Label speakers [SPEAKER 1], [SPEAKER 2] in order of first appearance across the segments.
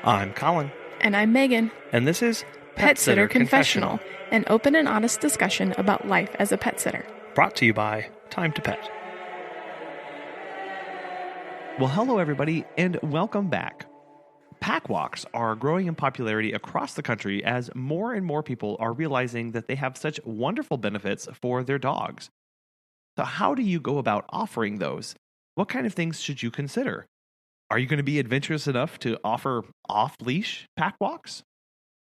[SPEAKER 1] I'm Colin,
[SPEAKER 2] And I'm Megan.
[SPEAKER 1] and this is
[SPEAKER 2] Pet Sitter Confessional, an open and honest discussion about life as a pet sitter.
[SPEAKER 1] brought to you by Time to Pet. Well, hello everybody, and welcome back. Pack walks are growing in popularity across the country as more and more people are realizing that they have such wonderful benefits for their dogs. So how do you go about offering those? What kind of things should you consider? Are you going to be adventurous enough to offer off-leash pack walks?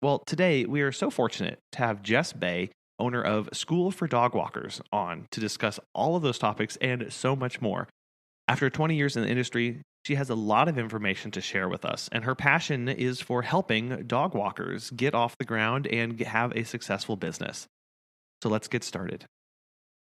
[SPEAKER 1] Well, today we are so fortunate to have Jess Bay, owner of School for Dog Walkers, on to discuss all of those topics and so much more. After 20 years in the industry, she has a lot of information to share with us, and her passion is for helping dog walkers get off the ground and have a successful business. So let's get started.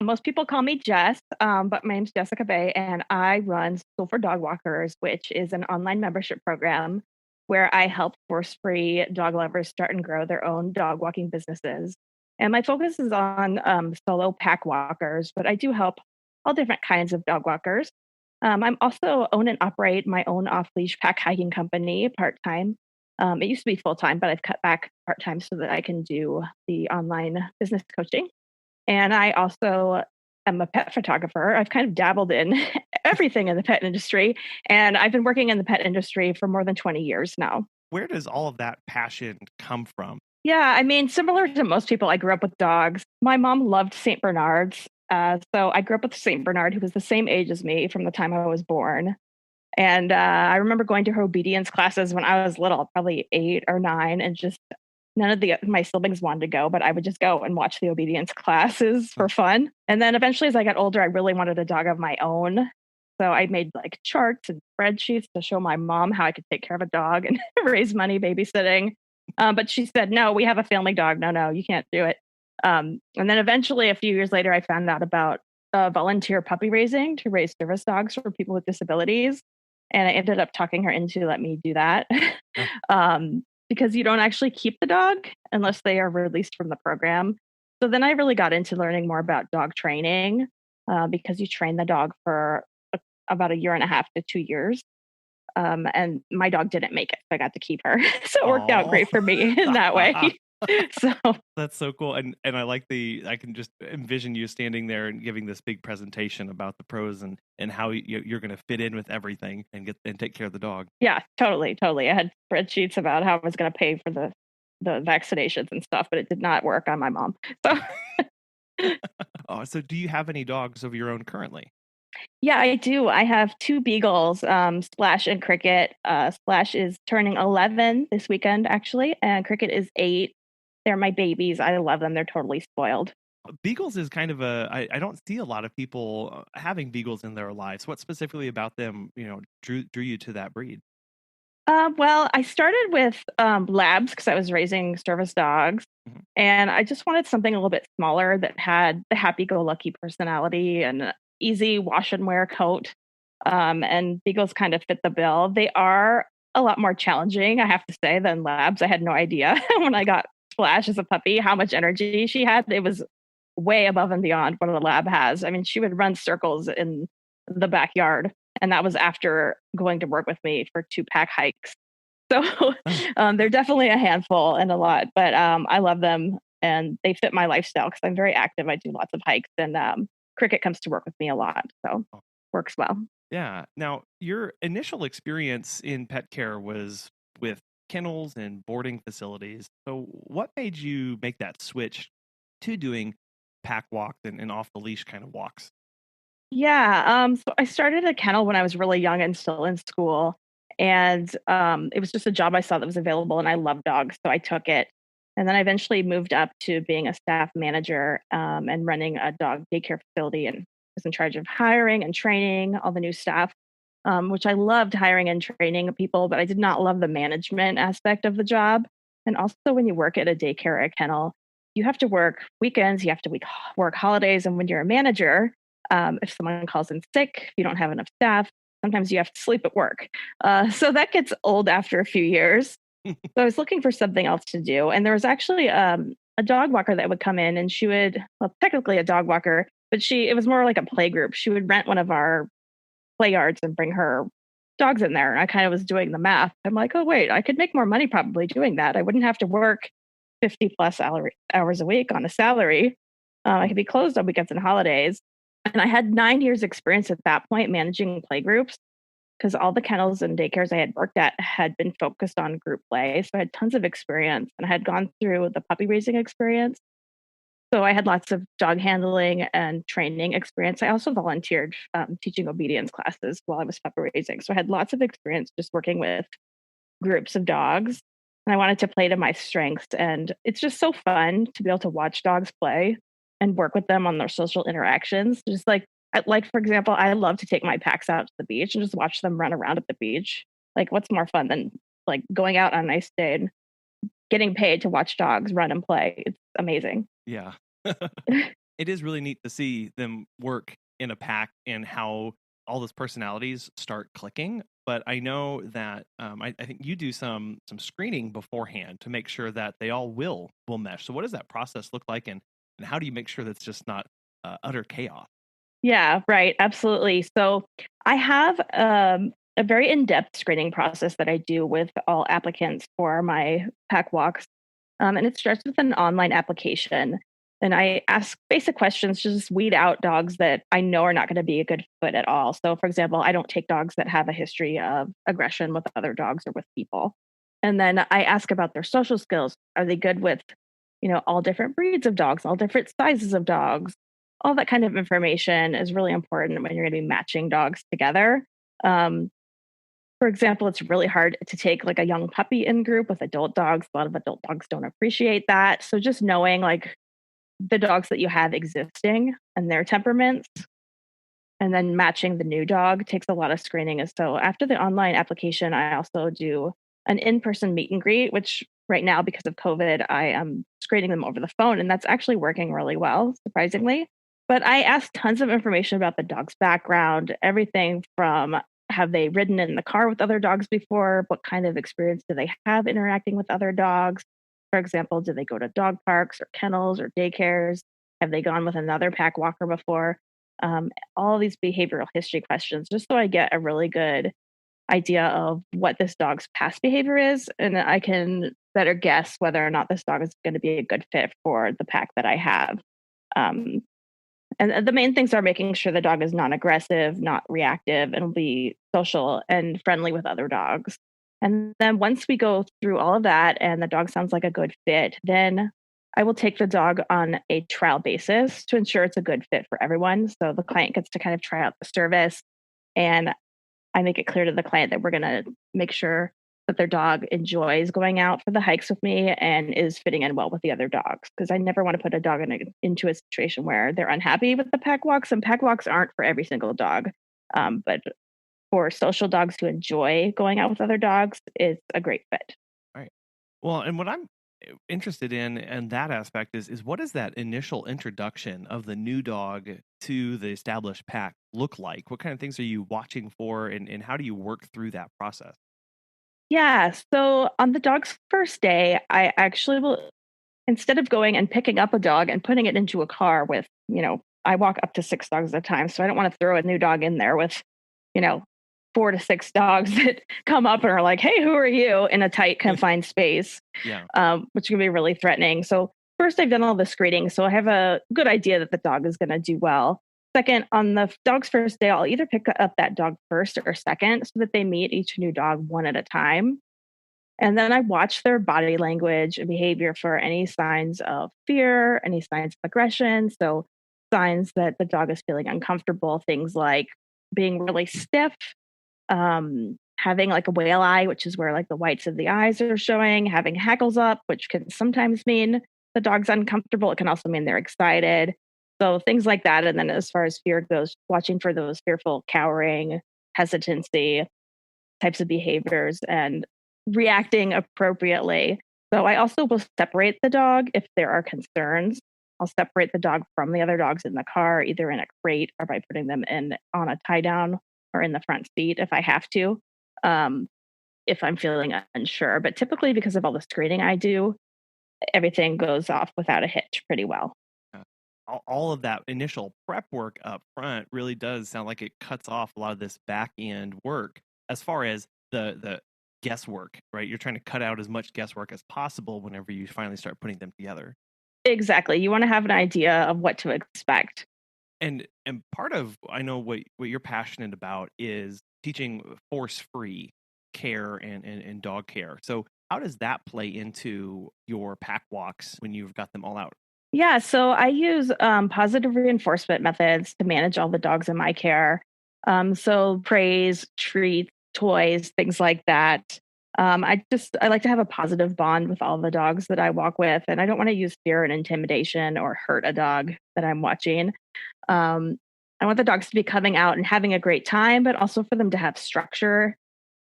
[SPEAKER 3] Most people call me Jess, but my name's Jessica Bay, and I run School for Dog Walkers, which is an online membership program where I help force-free dog lovers start and grow their own dog walking businesses. And my focus is on solo pack walkers, but I do help all different kinds of dog walkers. I'm also own and operate my own off-leash pack hiking company part-time. It used to be full-time, but I've cut back part-time so that I can do the online business coaching. And I also am a pet photographer. I've kind of dabbled in everything in the pet industry, and I've been working in the pet industry for more than 20 years now.
[SPEAKER 1] Where does all of that passion come from?
[SPEAKER 3] Yeah, I mean, similar to most people, I grew up with dogs. My mom loved St. Bernards. So I grew up with St. Bernard, who was the same age as me from the time I was born. And I remember going to her obedience classes when I was little, probably 8 or 9, and just none of my siblings wanted to go, but I would just go and watch the obedience classes for fun. And then eventually, as I got older, I really wanted a dog of my own. So I made like charts and spreadsheets to show my mom how I could take care of a dog and raise money babysitting. But she said, no, we have a family dog. No, you can't do it. And then eventually, a few years later, I found out about volunteer puppy raising to raise service dogs for people with disabilities. And I ended up talking her into let me do that. Because you don't actually keep the dog unless they are released from the program. So then I really got into learning more about dog training because you train the dog for about a year and a half to 2 years. And my dog didn't make it, so I got to keep her. So it worked out great for me in that way. So
[SPEAKER 1] That's so cool. And I like I can just envision you standing there and giving this big presentation about the pros and how you're going to fit in with everything and take care of the dog.
[SPEAKER 3] Yeah, totally. I had spreadsheets about how I was going to pay for the vaccinations and stuff, but it did not work on my mom. So
[SPEAKER 1] Oh, so do you have any dogs of your own currently?
[SPEAKER 3] yeah, I do. I have 2 beagles, Splash and Cricket. Splash is turning 11 this weekend, actually, and Cricket is 8. They're my babies. I love them. They're totally spoiled.
[SPEAKER 1] Beagles is kind of I don't see a lot of people having beagles in their lives. What specifically about them, drew you to that breed?
[SPEAKER 3] Well, I started with labs because I was raising service dogs, and I just wanted something a little bit smaller that had the happy-go-lucky personality and easy wash and wear coat. And beagles kind of fit the bill. They are a lot more challenging, I have to say, than labs. I had no idea when I got Splash as a puppy how much energy she had. It was way above and beyond what a lab has. I mean, she would run circles in the backyard, and that was after going to work with me for 2 pack hikes. So they're definitely a handful and a lot, but I love them and they fit my lifestyle because I'm very active. I do lots of hikes, and Cricket comes to work with me a lot, so works well.
[SPEAKER 1] Yeah. Now, your initial experience in pet care was with kennels and boarding facilities. So what made you make that switch to doing pack walks and off the leash kind of walks?
[SPEAKER 3] Yeah, so I started a kennel when I was really young and still in school, and it was just a job I saw that was available, and I love dogs, so I took it. And then I eventually moved up to being a staff manager and running a dog daycare facility, and was in charge of hiring and training all the new staff, which I loved hiring and training people, but I did not love the management aspect of the job. And also, when you work at a daycare or a kennel, you have to work weekends, you have to work holidays, and when you're a manager, if someone calls in sick, if you don't have enough staff, sometimes you have to sleep at work. So that gets old after a few years. So I was looking for something else to do. And there was actually a dog walker that would come in, and she would, well, technically a dog walker, but it was more like a play group. She would rent one of our play yards and bring her dogs in there. And I kind of was doing the math. I'm like, oh, wait, I could make more money probably doing that. I wouldn't have to work 50 plus hours a week on a salary. I could be closed on weekends and holidays. And I had 9 years experience at that point managing play groups because all the kennels and daycares I had worked at had been focused on group play. So I had tons of experience and I had gone through the puppy raising experience. So I had lots of dog handling and training experience. I also volunteered teaching obedience classes while I was puppy raising. So I had lots of experience just working with groups of dogs. And I wanted to play to my strengths. And it's just so fun to be able to watch dogs play and work with them on their social interactions. Just like for example, I love to take my packs out to the beach and just watch them run around at the beach. Like, what's more fun than like going out on a nice day and getting paid to watch dogs run and play? It's amazing.
[SPEAKER 1] Yeah. It is really neat to see them work in a pack and how all those personalities start clicking. But I know that I think you do some screening beforehand to make sure that they all will mesh. So what does that process look like, and how do you make sure that's just not utter chaos?
[SPEAKER 3] Yeah, right. Absolutely. So I have a very in-depth screening process that I do with all applicants for my pack walks. And it starts with an online application. And I ask basic questions to just weed out dogs that I know are not going to be a good fit at all. So, for example, I don't take dogs that have a history of aggression with other dogs or with people. And then I ask about their social skills. Are they good with, all different breeds of dogs, all different sizes of dogs? All that kind of information is really important when you're going to be matching dogs together. Um, for example, it's really hard to take like a young puppy in group with adult dogs. A lot of adult dogs don't appreciate that. So just knowing like the dogs that you have existing and their temperaments and then matching the new dog takes a lot of screening. And so after the online application, I also do an in-person meet and greet, which right now, because of COVID, I am screening them over the phone. And that's actually working really well, surprisingly. But I asked tons of information about the dog's background, everything from have they ridden in the car with other dogs before? What kind of experience do they have interacting with other dogs? For example, do they go to dog parks or kennels or daycares? Have they gone with another pack walker before? All these behavioral history questions, just so I get a really good idea of what this dog's past behavior is. And I can better guess whether or not this dog is going to be a good fit for the pack that I have. Um, and the main things are making sure the dog is non-aggressive, not reactive, and will be social and friendly with other dogs. And then once we go through all of that and the dog sounds like a good fit, then I will take the dog on a trial basis to ensure it's a good fit for everyone. So the client gets to kind of try out the service, and I make it clear to the client that we're going to make sure that their dog enjoys going out for the hikes with me and is fitting in well with the other dogs. Because I never want to put a dog into a situation where they're unhappy with the pack walks. And pack walks aren't for every single dog. But for social dogs who enjoy going out with other dogs, it's a great fit.
[SPEAKER 1] Right. Well, and what I'm interested in and that aspect is what does that initial introduction of the new dog to the established pack look like? What kind of things are you watching for, and how do you work through that process?
[SPEAKER 3] Yeah. So on the dog's first day, I actually will, instead of going and picking up a dog and putting it into a car with, I walk up to 6 dogs at a time. So I don't want to throw a new dog in there with, you know, 4 to 6 dogs that come up and are like, hey, who are you, in a tight, confined space,
[SPEAKER 1] Yeah.
[SPEAKER 3] which can be really threatening. So first, I've done all the screening. So I have a good idea that the dog is going to do well. Second, on the dog's first day, I'll either pick up that dog first or second so that they meet each new dog one at a time. And then I watch their body language and behavior for any signs of fear, any signs of aggression. So, signs that the dog is feeling uncomfortable, things like being really stiff, having like a whale eye, which is where like the whites of the eyes are showing, having hackles up, which can sometimes mean the dog's uncomfortable. It can also mean they're excited. So, things like that. And then as far as fear goes, watching for those fearful cowering, hesitancy types of behaviors and reacting appropriately. So I also will separate the dog if there are concerns. I'll separate the dog from the other dogs in the car, either in a crate or by putting them in on a tie down or in the front seat if I have to, um, if I'm feeling unsure. But typically, because of all the screening I do, everything goes off without a hitch pretty well.
[SPEAKER 1] All of that initial prep work up front really does sound like it cuts off a lot of this back end work as far as the guesswork, right? You're trying to cut out as much guesswork as possible whenever you finally start putting them together.
[SPEAKER 3] Exactly. You want to have an idea of what to expect.
[SPEAKER 1] And part of, I know what you're passionate about is teaching force-free care and dog care. So how does that play into your pack walks when you've got them all out?
[SPEAKER 3] Yeah, so I use positive reinforcement methods to manage all the dogs in my care. So praise, treats, toys, things like that. I like to have a positive bond with all the dogs that I walk with, and I don't want to use fear and intimidation or hurt a dog that I'm watching. Um, I want the dogs to be coming out and having a great time, but also for them to have structure.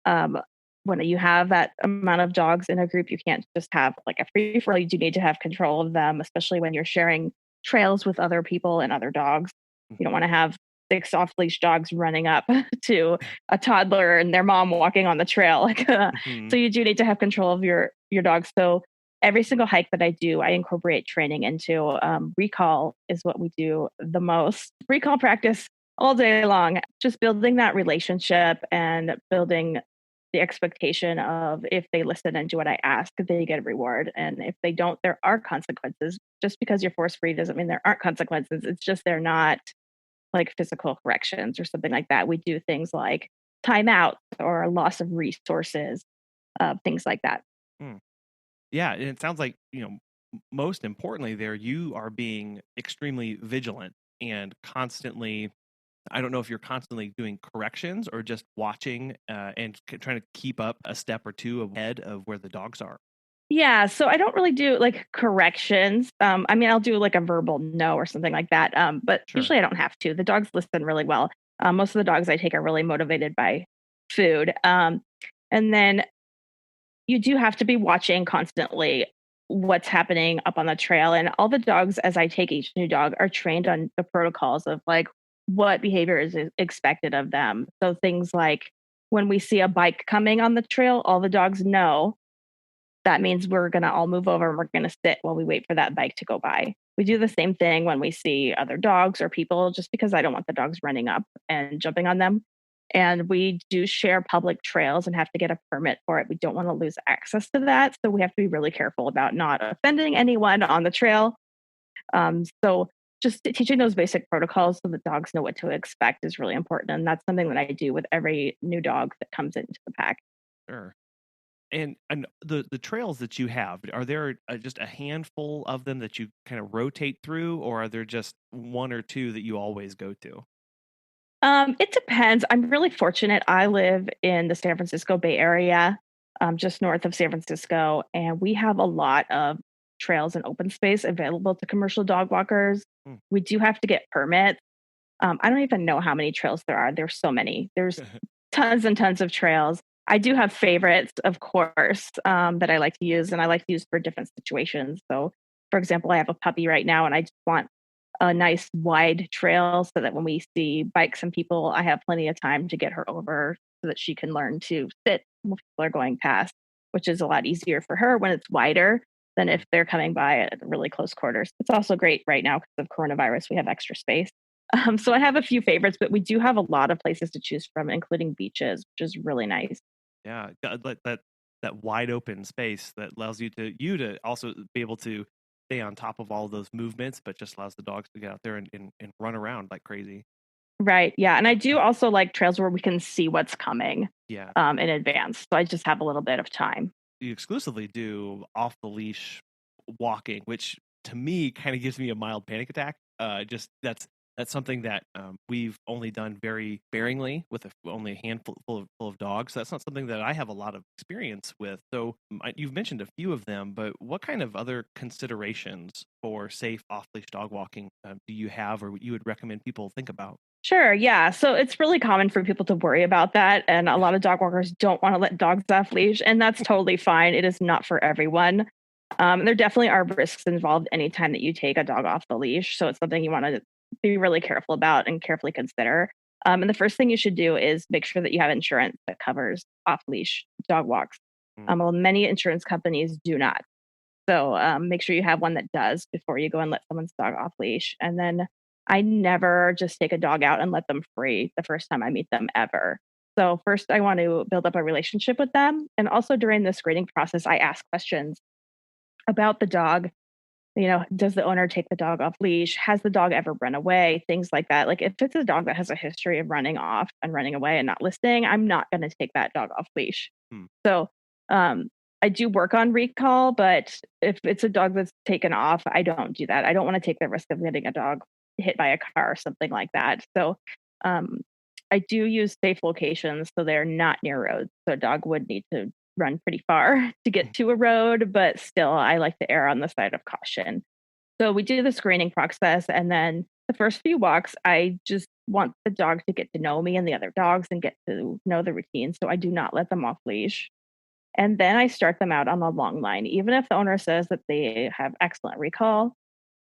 [SPEAKER 3] Um, when you have that amount of dogs in a group, you can't just have like a free for all. You do need to have control of them, especially when you're sharing trails with other people and other dogs. You don't want to have 6 off leash dogs running up to a toddler and their mom walking on the trail.
[SPEAKER 1] Mhm.
[SPEAKER 3] So you do need to have control of your dogs. So every single hike that I do, I incorporate training into. Recall is what we do the most. Recall practice all day long, just building that relationship and building the expectation of if they listen and do what I ask, they get a reward. And if they don't, there are consequences. Just because you're force free doesn't mean there aren't consequences. It's just they're not like physical corrections or something like that. We do things like timeout or loss of resources, things like that.
[SPEAKER 1] Mm. Yeah, and it sounds like, most importantly there, you are being extremely vigilant and constantly, I don't know if you're constantly doing corrections or just watching and trying to keep up a step or two ahead of where the dogs are.
[SPEAKER 3] Yeah, so I don't really do like corrections. I mean, I'll do like a verbal no or something like that. But
[SPEAKER 1] Sure.
[SPEAKER 3] usually I don't have to. The dogs listen really well. Most of the dogs I take are really motivated by food. And then you do have to be watching constantly what's happening up on the trail. And all the dogs, as I take each new dog, are trained on the protocols of like what behavior is expected of them. So things like when we see a bike coming on the trail, all the dogs know that means we're going to all move over and we're going to sit while we wait for that bike to go by. We do the same thing when we see other dogs or people, just because I don't want the dogs running up and jumping on them. And we do share public trails and have to get a permit for it. We don't want to lose access to that. So we have to be really careful about not offending anyone on the trail. So just teaching those basic protocols so the dogs know what to expect is really important. And that's something that I do with every new dog that comes into the pack.
[SPEAKER 1] Sure. And the trails that you have, are there just a handful of them that you kind of rotate through, or are there just one or two that you always go to?
[SPEAKER 3] It depends. I'm really fortunate. I live in the San Francisco Bay Area, just north of San Francisco, and we have a lot of trails and open space available to commercial dog walkers.
[SPEAKER 1] Hmm.
[SPEAKER 3] We do have to get permits. I don't even know how many trails there are. There's so many. There's tons and tons of trails. I do have favorites, of course, that I like to use, and I like to use for different situations. So, for example, I have a puppy right now, and I just want a nice wide trail so that when we see bikes and people, I have plenty of time to get her over so that she can learn to sit when people are going past, which is a lot easier for her when it's wider than if they're coming by at really close quarters. It's also great right now because of coronavirus. We have extra space. So I have a few favorites, but we do have a lot of places to choose from, including beaches, which is really nice.
[SPEAKER 1] Yeah, that wide open space that allows you to also be able to stay on top of all those movements, but just allows the dogs to get out there and run around like crazy.
[SPEAKER 3] Right. Yeah. And I do also like trails where we can see what's coming
[SPEAKER 1] Yeah,
[SPEAKER 3] in advance. So I just have a little bit of time.
[SPEAKER 1] you exclusively do off the leash walking, which to me kind of gives me a mild panic attack. Just that's something that we've only done very sparingly with only a handful full of dogs. So that's not something that I have a lot of experience with. So you've mentioned a few of them, but what kind of other considerations for safe off leash dog walking do you have, or you would recommend people think about?
[SPEAKER 3] Sure. Yeah. So it's really common for people to worry about that. And a lot of dog walkers don't want to let dogs off leash, and that's totally fine. It is not for everyone. There definitely are risks involved anytime that you take a dog off the leash. So it's something you want to be really careful about and carefully consider. And the first thing you should do is make sure that you have insurance that covers off leash dog walks.
[SPEAKER 1] Mm.
[SPEAKER 3] Well, many insurance companies do not. So make sure you have one that does before you go and let someone's dog off leash. And then I never just take a dog out and let them free the first time I meet them ever. So first I want to build up a relationship with them. And also during the screening process, I ask questions about the dog. Does the owner take the dog off leash? Has the dog ever run away? Things like that. Like if it's a dog that has a history of running off and running away and not listening, I'm not going to take that dog off leash.
[SPEAKER 1] Hmm.
[SPEAKER 3] So um, I do work on recall, but if it's a dog that's taken off, I don't do that. I don't want to take the risk of getting a dog hit by a car or something like that. So um, I do use safe locations so they're not near roads. So a dog would need to run pretty far to get to a road, but still, I like to err on the side of caution. So we do the screening process, and then the first few walks, I just want the dog to get to know me and the other dogs and get to know the routine. So I do not let them off leash. And then I start them out on the long line. Even if the owner says that they have excellent recall,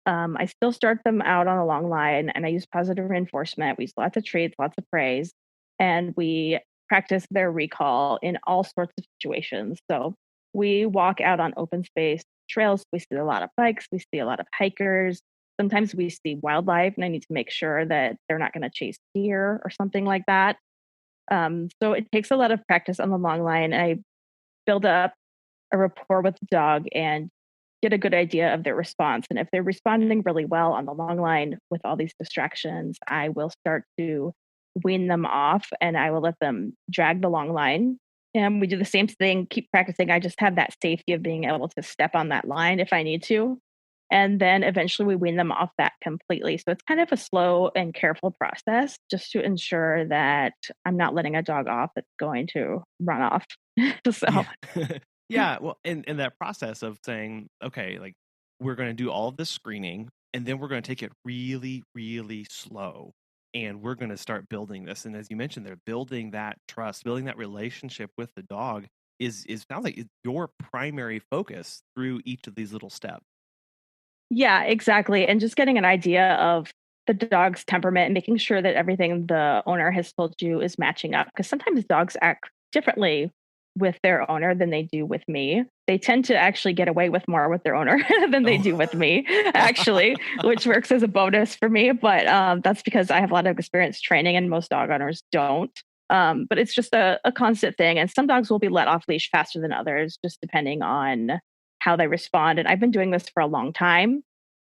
[SPEAKER 3] I still start them out on a long line and I use positive reinforcement. We use lots of treats, lots of praise, and we practice their recall in all sorts of situations. So we walk out on open space trails. We see a lot of bikes. We see a lot of hikers. Sometimes we see wildlife, and I need to make sure that they're not going to chase deer or something like that. So it takes a lot of practice on the long line. I build up a rapport with the dog and get a good idea of their response. And if they're responding really well on the long line with all these distractions, I will start to wean them off and I will let them drag the long line. And we do the same thing, keep practicing. I just have that safety of being able to step on that line if I need to. And then eventually we wean them off that completely. So it's kind of a slow and careful process just to ensure that I'm not letting a dog off that's going to run off. So
[SPEAKER 1] Yeah. Yeah. Well, in that process of saying, okay, like we're going to do all of this screening and then we're going to take it really, really slow. And we're going to start building this. And as you mentioned, they're building that trust, building that relationship with the dog is sounds like it's your primary focus through each of these little steps.
[SPEAKER 3] yeah, exactly. And just getting an idea of the dog's temperament and making sure that everything the owner has told you is matching up. Because sometimes dogs act differently with their owner than they do with me. They tend to actually get away with more with their owner than they
[SPEAKER 1] Oh,
[SPEAKER 3] do with me, actually, which works as a bonus for me. But that's because I have a lot of experience training and most dog owners don't. But it's just a constant thing. And some dogs will be let off leash faster than others, just depending on how they respond. And I've been doing this for a long time.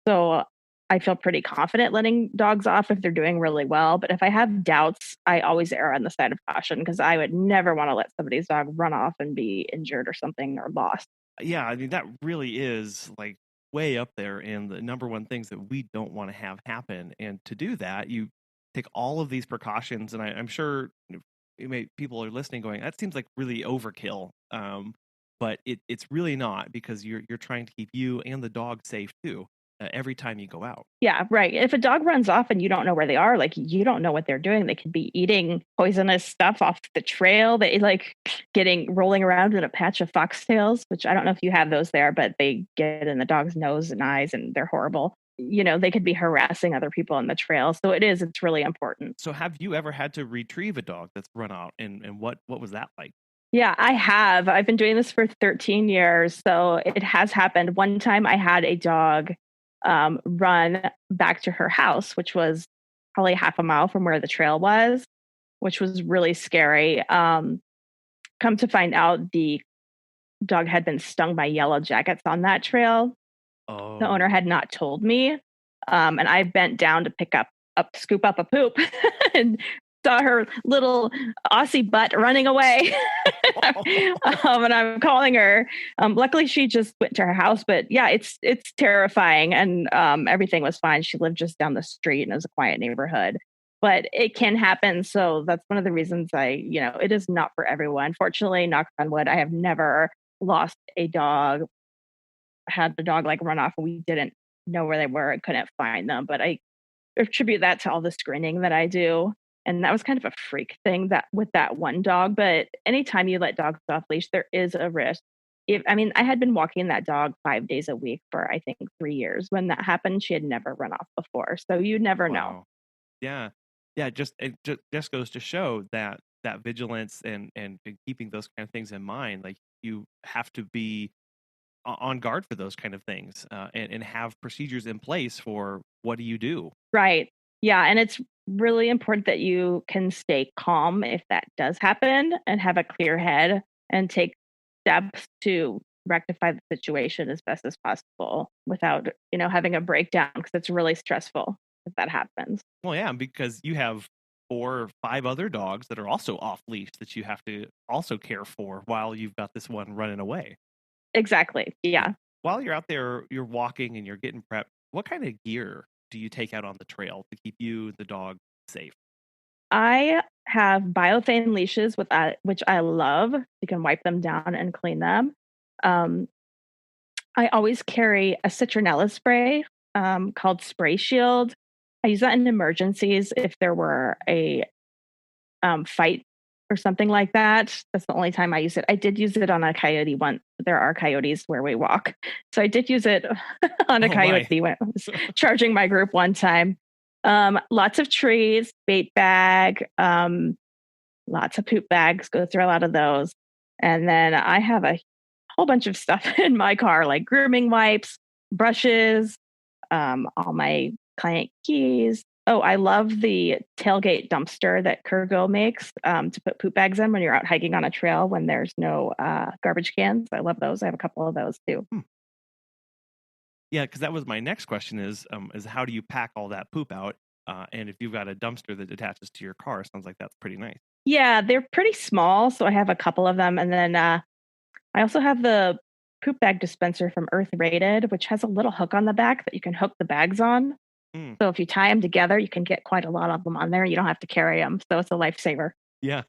[SPEAKER 3] So I feel pretty confident letting dogs off if they're doing really well. But if I have doubts, I always err on the side of caution because I would never want to let somebody's dog run off and be injured or something or lost.
[SPEAKER 1] yeah. I mean, that really is like way up there in the number one things that we don't want to have happen. And to do that, you take all of these precautions. And I'm sure people are listening going, that seems like really overkill. But it's really not because you're trying to keep you and the dog safe too every time you go out.
[SPEAKER 3] Yeah, right. If a dog runs off and you don't know where they are, like you don't know what they're doing. They could be eating poisonous stuff off the trail. They like getting rolling around in a patch of foxtails, which I don't know if you have those there, but they get in the dog's nose and eyes and they're horrible. They could be harassing other people on the trail. So it's really important.
[SPEAKER 1] So have you ever had to retrieve a dog that's run out and what was that like?
[SPEAKER 3] Yeah, I have. I've been doing this for 13 years. So it has happened. One time I had a dog run back to her house, which was probably half a mile from where the trail was, which was really scary. Come to find out, the dog had been stung by yellow jackets on that trail. The
[SPEAKER 1] Oh.
[SPEAKER 3] owner had not told me. And I bent down to scoop up a poop and saw her little Aussie butt running away. And I'm calling her. Luckily, she just went to her house. But yeah, it's terrifying, and everything was fine. She lived just down the street, and it was a quiet neighborhood. But it can happen. So that's one of the reasons it is not for everyone. Fortunately, knock on wood, I have never lost a dog, had the dog like run off, and we didn't know where they were and couldn't find them. But I attribute that to all the screening that I do. And that was kind of a freak thing that with that one dog. But anytime you let dogs off leash, there is a risk. I had been walking that dog 5 days a week for I think 3 years. When that happened, she had never run off before. So you never know.
[SPEAKER 1] Wow. Yeah. Yeah, just goes to show that vigilance and keeping those kind of things in mind, like you have to be on guard for those kind of things and have procedures in place for what do you do.
[SPEAKER 3] Right. Yeah. And it's really important that you can stay calm if that does happen and have a clear head and take steps to rectify the situation as best as possible without, having a breakdown because it's really stressful if that happens.
[SPEAKER 1] Well, yeah, because you have 4 or 5 other dogs that are also off leash that you have to also care for while you've got this one running away.
[SPEAKER 3] Exactly. Yeah.
[SPEAKER 1] While you're out there, you're walking and you're getting prepped. What kind of gear do you take out on the trail to keep you and the dog safe?
[SPEAKER 3] I have biothane leashes with which I love. You can wipe them down and clean them. Um, I always carry a citronella spray called Spray Shield. I use that in emergencies if there were a fight or something like that. That's the only time I use it. I did use it on a coyote once. There are coyotes where we walk. So I did use it on a coyote when I was charging my group one time. Lots of trees, bait bag, lots of poop bags, go through a lot of those. And then I have a whole bunch of stuff in my car, like grooming wipes, brushes, all my client keys. Oh, I love the tailgate dumpster that Kurgo makes to put poop bags in when you're out hiking on a trail when there's no garbage cans. I love those. I have a couple of those too.
[SPEAKER 1] Yeah, because that was my next question is how do you pack all that poop out? And if you've got a dumpster that attaches to your car, sounds like that's pretty nice.
[SPEAKER 3] Yeah, they're pretty small, so I have a couple of them. And then I also have the poop bag dispenser from Earth Rated, which has a little hook on the back that you can hook the bags on. So if you tie them together, you can get quite a lot of them on there. You don't have to carry them. So it's a lifesaver.
[SPEAKER 1] Yeah.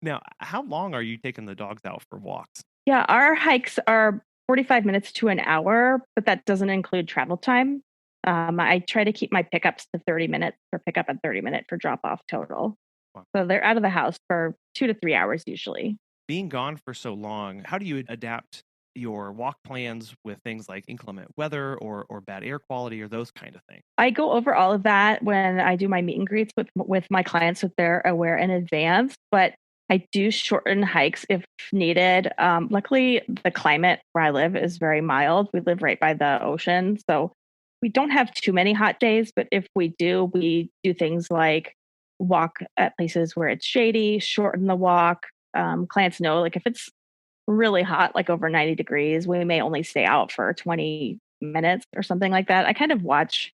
[SPEAKER 1] Now, how long are you taking the dogs out for walks?
[SPEAKER 3] Yeah, our hikes are 45 minutes to an hour, but that doesn't include travel time. I try to keep my pickups to 30 minutes for pickup and 30 minutes for drop off total. Wow. So they're out of the house for 2 to 3 hours usually.
[SPEAKER 1] Being gone for so long, how do you adapt your walk plans with things like inclement weather or bad air quality or those kind of things?
[SPEAKER 3] I go over all of that when I do my meet and greets with my clients if they're aware in advance, but I do shorten hikes if needed. Luckily, the climate where I live is very mild. We live right by the ocean, so we don't have too many hot days, but if we do things like walk at places where it's shady, shorten the walk. Clients know, like if it's really hot, like over 90 degrees, we may only stay out for 20 minutes or something like that. I kind of watch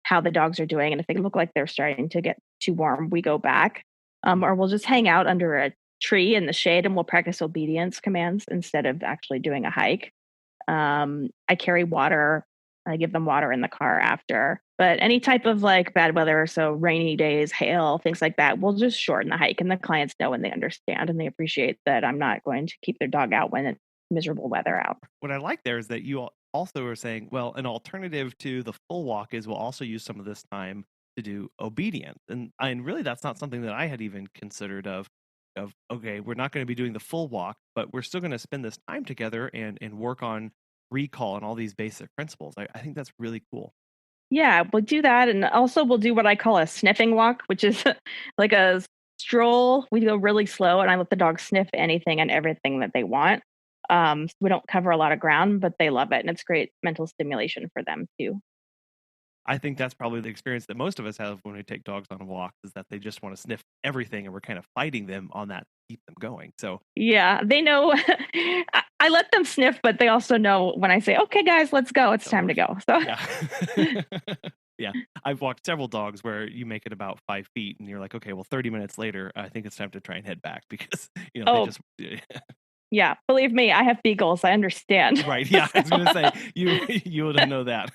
[SPEAKER 3] how the dogs are doing. And if they look like they're starting to get too warm, we go back. Or we'll just hang out under a tree in the shade and we'll practice obedience commands instead of actually doing a hike. I carry water. I give them water in the car after. But any type of like bad weather, so rainy days, hail, things like that, we'll just shorten the hike. And the clients know and they understand and they appreciate that I'm not going to keep their dog out when it's miserable weather out.
[SPEAKER 1] What I like there is that you also are saying, well, an alternative to the full walk is we'll also use some of this time to do obedience. And really, that's not something that I had even considered of, okay, we're not going to be doing the full walk, but we're still going to spend this time together and work on recall and all these basic principles. I think that's really cool.
[SPEAKER 3] Yeah, we'll do that. And also we'll do what I call a sniffing walk, which is like a stroll. We go really slow and I let the dog sniff anything and everything that they want. So we don't cover a lot of ground, but they love it. And it's great mental stimulation for them too.
[SPEAKER 1] I think that's probably the experience that most of us have when we take dogs on a walk is that they just want to sniff everything and we're kind of fighting them on that to keep them going. So
[SPEAKER 3] yeah, they know I let them sniff, but they also know when I say, okay, guys, let's go. It's time to go. So
[SPEAKER 1] yeah. Yeah. I've walked several dogs where you make it about 5 feet and you're like, okay, well, 30 minutes later, I think it's time to try and head back because, they just.
[SPEAKER 3] Yeah, believe me, I have beagles. I understand.
[SPEAKER 1] Right. Yeah. I was going to say, you would know that.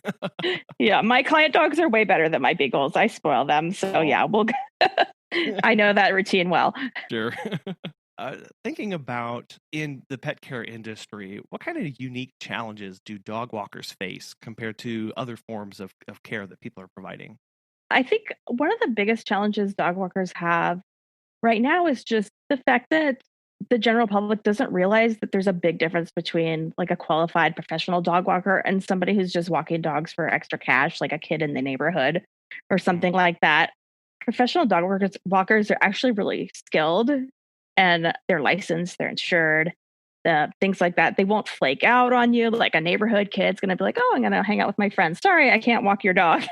[SPEAKER 3] Yeah. My client dogs are way better than my beagles. I spoil them. So yeah, I know that routine well.
[SPEAKER 1] Sure. Thinking about in the pet care industry, what kind of unique challenges do dog walkers face compared to other forms of care that people are providing?
[SPEAKER 3] I think one of the biggest challenges dog walkers have right now is just the fact that the general public doesn't realize that there's a big difference between like a qualified professional dog walker and somebody who's just walking dogs for extra cash, like a kid in the neighborhood or something like that. Professional dog walkers are actually really skilled and they're licensed, they're insured, things like that. They won't flake out on you like a neighborhood kid's going to be like, oh, I'm going to hang out with my friends. Sorry, I can't walk your dog.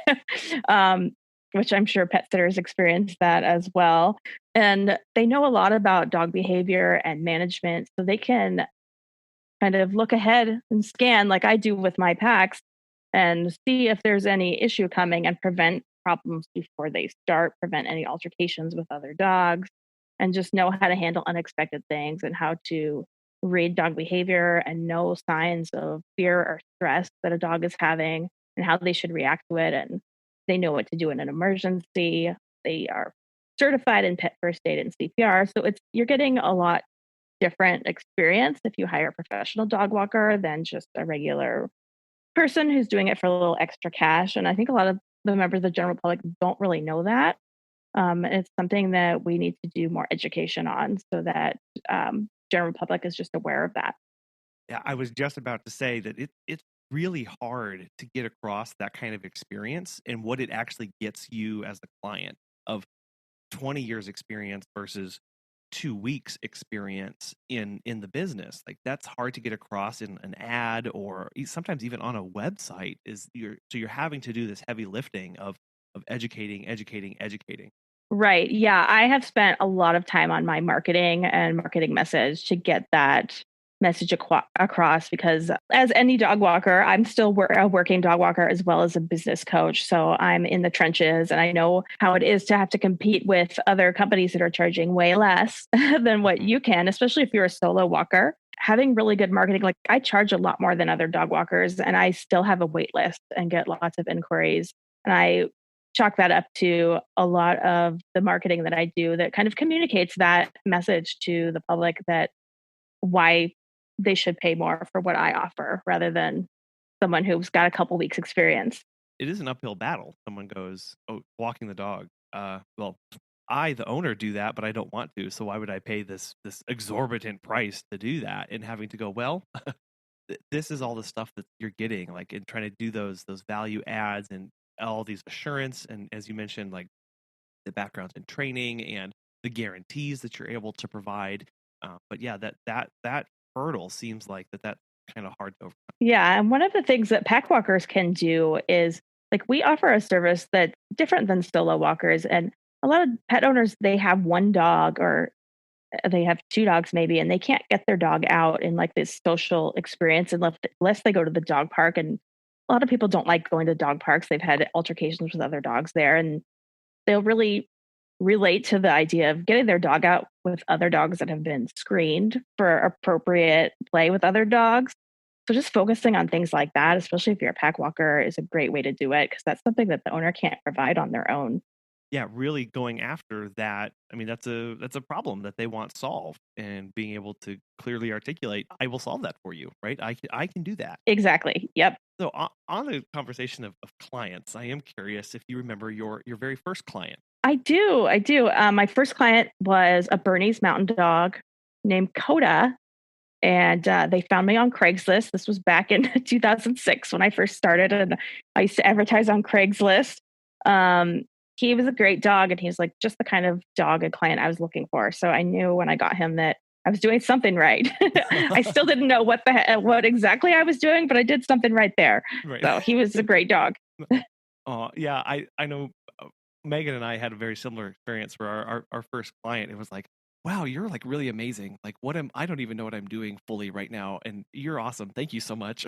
[SPEAKER 3] which I'm sure pet sitters experience that as well. And they know a lot about dog behavior and management, so they can kind of look ahead and scan like I do with my packs and see if there's any issue coming and prevent problems before they start, prevent any altercations with other dogs, and just know how to handle unexpected things and how to read dog behavior and know signs of fear or stress that a dog is having and how they should react to it. And they know what to do in an emergency. They are certified in pet first aid and CPR. So you're getting a lot different experience if you hire a professional dog walker than just a regular person who's doing it for a little extra cash. And I think a lot of the members of the general public don't really know that. And it's something that we need to do more education on so that general public is just aware of that.
[SPEAKER 1] Yeah, I was just about to say that it's really hard to get across that kind of experience and what it actually gets you as the client of 20 years experience versus 2 weeks experience in the business. Like that's hard to get across in an ad or sometimes even on a website. You're having to do this heavy lifting of educating.
[SPEAKER 3] Right. Yeah. I have spent a lot of time on my marketing and marketing message to get that message across because as any dog walker, I'm still a working dog walker as well as a business coach. So I'm in the trenches and I know how it is to have to compete with other companies that are charging way less than what you can, especially if you're a solo walker. Having really good marketing, like I charge a lot more than other dog walkers and I still have a wait list and get lots of inquiries. And I chalk that up to a lot of the marketing that I do that kind of communicates that message to the public that why they should pay more for what I offer rather than someone who's got a couple weeks experience.
[SPEAKER 1] It is an uphill battle. Someone goes, "Oh, walking the dog." Well, I, the owner, do that, but I don't want to. So why would I pay this exorbitant price to do that? And having to go, well, this is all the stuff that you're getting, like, and trying to do those value adds and all these assurance, and as you mentioned, like the backgrounds in training and the guarantees that you're able to provide. But yeah, that hurdle seems like that's kind of hard to overcome.
[SPEAKER 3] Yeah, and one of the things that pack walkers can do is like we offer a service that's different than solo walkers, and a lot of pet owners they have one dog or they have two dogs maybe, and they can't get their dog out in like this social experience unless they go to the dog park. And a lot of people don't like going to dog parks. They've had altercations with other dogs there, and they'll really relate to the idea of getting their dog out with other dogs that have been screened for appropriate play with other dogs. So just focusing on things like that, especially if you're a pack walker, is a great way to do it because that's something that the owner can't provide on their own.
[SPEAKER 1] Yeah, really going after that. I mean, that's a problem that they want solved, and being able to clearly articulate, I will solve that for you, right? I can do that.
[SPEAKER 3] Exactly. Yep.
[SPEAKER 1] So on the conversation of clients, I am curious if you remember your very first client.
[SPEAKER 3] I do. I do. My first client was a Bernese Mountain Dog named Coda, and they found me on Craigslist. This was back in 2006 when I first started, and I used to advertise on Craigslist. He was a great dog, and he was like just the kind of dog a client I was looking for. So I knew when I got him that I was doing something right. I still didn't know what exactly I was doing, but I did something right there.
[SPEAKER 1] Right.
[SPEAKER 3] So he was a great dog.
[SPEAKER 1] Yeah, I know Megan and I had a very similar experience for our first client. It was like, wow, you're like really amazing. Like I don't even know what I'm doing fully right now. And you're awesome. Thank you so much.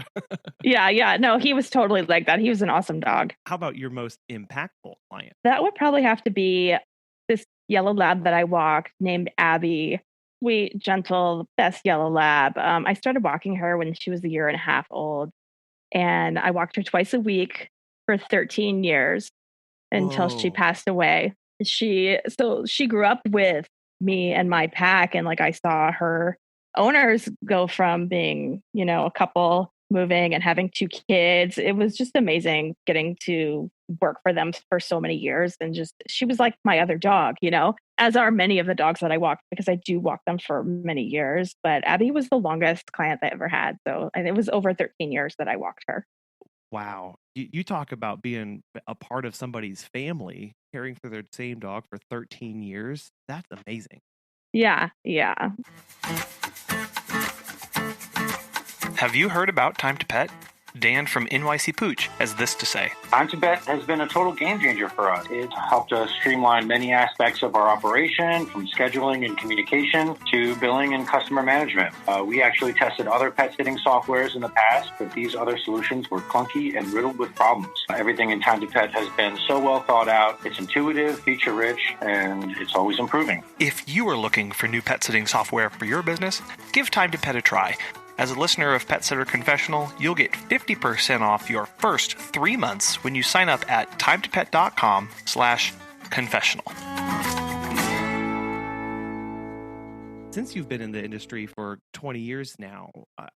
[SPEAKER 3] Yeah. No, he was totally like that. He was an awesome dog.
[SPEAKER 1] How about your most impactful client?
[SPEAKER 3] That would probably have to be this yellow lab that I walked named Abby. Sweet, gentle, best yellow lab. I started walking her when she was a year and a half old. And I walked her twice a week for 13 years until she
[SPEAKER 1] Whoa.
[SPEAKER 3] passed away. She grew up with me and my pack, and like I saw her owners go from being, a couple moving and having two kids. It was just amazing getting to work for them for so many years, and just she was like my other dog, as are many of the dogs that I walk because I do walk them for many years. But Abby was the longest client I ever had. So and it was over 13 years that I walked her.
[SPEAKER 1] Wow. You talk about being a part of somebody's family, caring for their same dog for 13 years. That's amazing.
[SPEAKER 3] Yeah. Yeah.
[SPEAKER 1] Have you heard about Time to Pet? Dan from NYC Pooch has this to say.
[SPEAKER 4] Time to Bet has been a total game changer for us. It helped us streamline many aspects of our operation, from scheduling and communication to billing and customer management. We actually tested other pet sitting softwares in the past, but these other solutions were clunky and riddled with problems. Everything in Time to Pet has been so well thought out. It's intuitive, feature-rich, and it's always improving.
[SPEAKER 1] If you are looking for new pet sitting software for your business, give Time to Pet a try. As a listener of Pet Sitter Confessional, you'll get 50% off your first 3 months when you sign up at timetopet.com/confessional. Since you've been in the industry for 20 years now,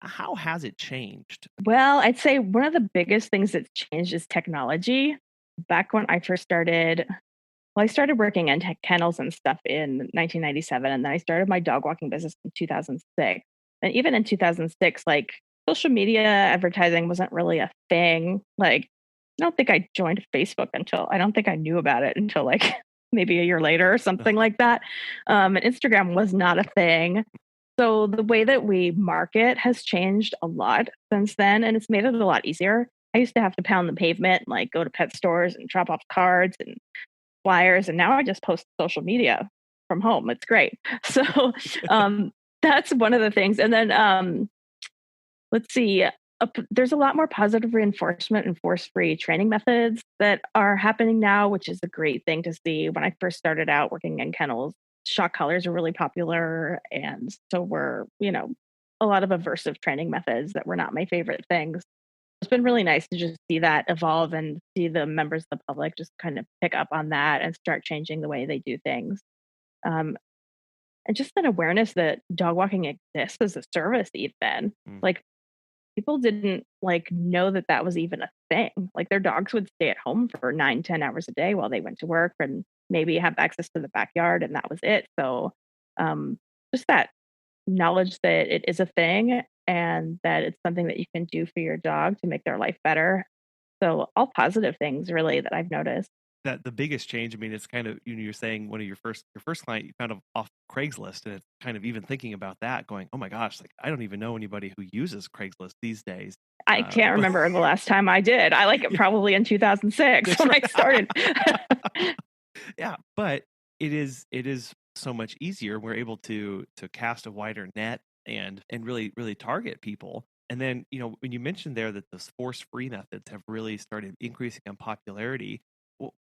[SPEAKER 1] how has it changed?
[SPEAKER 3] Well, I'd say one of the biggest things that's changed is technology. Back when I first started, I started working in kennels and stuff in 1997, and then I started my dog walking business in 2006. And even in 2006, like social media advertising wasn't really a thing. Like, I don't think I joined Facebook I don't think I knew about it until like maybe a year later or something like that. And Instagram was not a thing. So the way that we market has changed a lot since then, and it's made it a lot easier. I used to have to pound the pavement, like go to pet stores and drop off cards and flyers. And now I just post social media from home. It's great. So, that's one of the things. And then let's see, there's a lot more positive reinforcement and force-free training methods that are happening now, which is a great thing to see. When I first started out working in kennels, shock collars are really popular. And so were, a lot of aversive training methods that were not my favorite things. It's been really nice to just see that evolve and see the members of the public just kind of pick up on that and start changing the way they do things. And just an awareness that dog walking exists as a service even. Like, people didn't know that was even a thing. Like, their dogs would stay at home for 9-10 hours a day while they went to work and maybe have access to the backyard, and that was it. So just that knowledge that it is a thing and that it's something that you can do for your dog to make their life better. So all positive things really that I've noticed.
[SPEAKER 1] That the biggest change, I mean, it's kind of, you're saying one of your first client you found off Craigslist, and it's kind of even thinking about that, going, oh my gosh, like I don't even know anybody who uses Craigslist these days.
[SPEAKER 3] I can't remember the last time I did. I it probably in 2006 when I started.
[SPEAKER 1] Yeah, but it is so much easier. We're able to cast a wider net and really, really target people. And then, when you mentioned there that those force-free methods have really started increasing in popularity,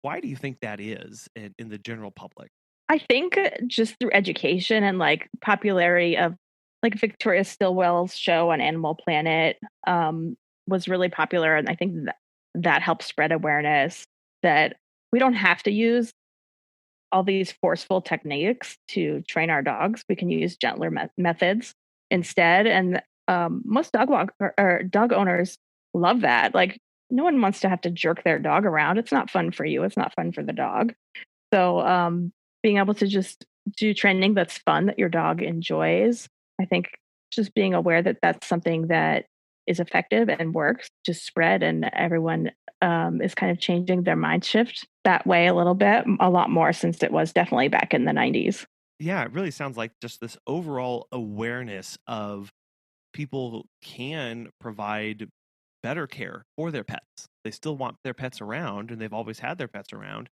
[SPEAKER 1] why do you think that is in the general public?
[SPEAKER 3] I think just through education and popularity of Victoria Stilwell's show on Animal Planet was really popular. And I think that helps spread awareness that we don't have to use all these forceful techniques to train our dogs. We can use gentler methods instead. And most dog owners love that. No one wants to have to jerk their dog around. It's not fun for you. It's not fun for the dog. So being able to just do training that's fun, that your dog enjoys, I think just being aware that that's something that is effective and works to spread, and everyone is kind of changing their mind shift that way a lot more since it was definitely back in the 90s.
[SPEAKER 1] Yeah, it really sounds like just this overall awareness of people can provide better care for their pets. They still want their pets around, and they've always had their pets around.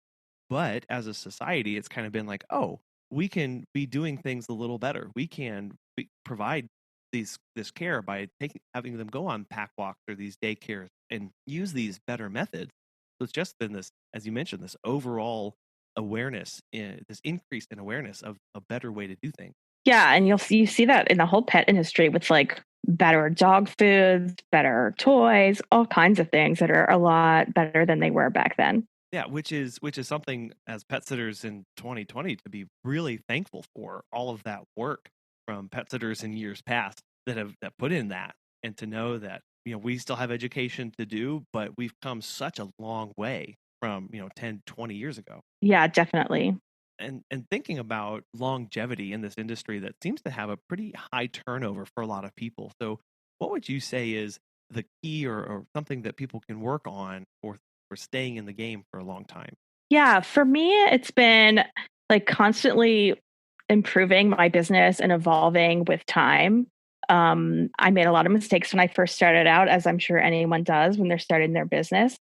[SPEAKER 1] But as a society, it's kind of been like, oh, we can be doing things a little better. We can provide this care by having them go on pack walks or these daycares and use these better methods. So it's just been this, as you mentioned, this overall awareness, this increase in awareness of a better way to do things.
[SPEAKER 3] Yeah, and you see that in the whole pet industry with better dog foods, better toys, all kinds of things that are a lot better than they were back then.
[SPEAKER 1] Yeah, which is something as pet sitters in 2020 to be really thankful for, all of that work from pet sitters in years past that put in that, and to know that we still have education to do, but we've come such a long way from 10, 20 years ago.
[SPEAKER 3] Yeah, definitely.
[SPEAKER 1] And thinking about longevity in this industry that seems to have a pretty high turnover for a lot of people. So what would you say is the key or something that people can work on for staying in the game for a long time?
[SPEAKER 3] Yeah, for me, it's been constantly improving my business and evolving with time. I made a lot of mistakes when I first started out, as I'm sure anyone does when they're starting their business.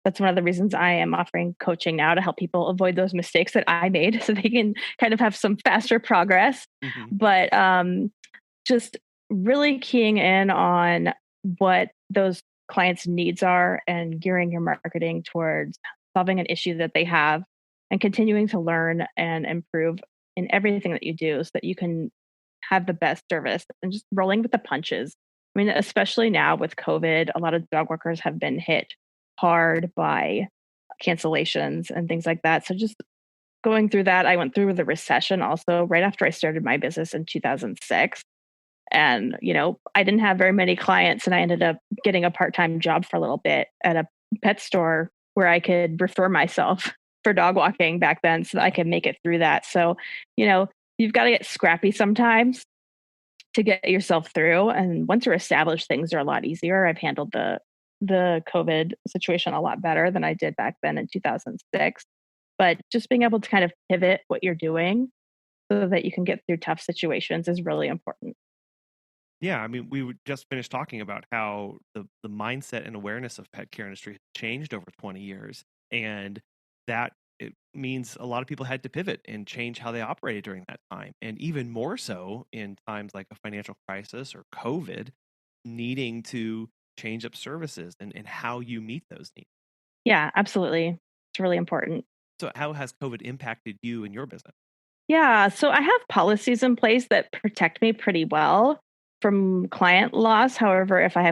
[SPEAKER 3] That's one of the reasons I am offering coaching now, to help people avoid those mistakes that I made so they can kind of have some faster progress.
[SPEAKER 1] Hmm.
[SPEAKER 3] But just really keying in on what those clients' needs are and gearing your marketing towards solving an issue that they have, and continuing to learn and improve in everything that you do so that you can have the best service, and just rolling with the punches. I mean, especially now with COVID, a lot of dog workers have been hit hard by cancellations and things like that. So just going through that, I went through the recession also right after I started my business in 2006. And, I didn't have very many clients, and I ended up getting a part-time job for a little bit at a pet store where I could refer myself for dog walking back then so that I could make it through that. So, you know, you've got to get scrappy sometimes to get yourself through. And once you're established, things are a lot easier. I've handled the COVID situation a lot better than I did back then in 2006. But just being able to kind of pivot what you're doing so that you can get through tough situations is really important.
[SPEAKER 1] Yeah, I mean, just finished talking about how the mindset and awareness of pet care industry has changed over 20 years, and that it means a lot of people had to pivot and change how they operated during that time, and even more so in times like a financial crisis or COVID, needing to change up services and how you meet those needs.
[SPEAKER 3] Yeah, absolutely. It's really important.
[SPEAKER 1] So, how has COVID impacted you and your business?
[SPEAKER 3] Yeah, so I have policies in place that protect me pretty well from client loss. However, if I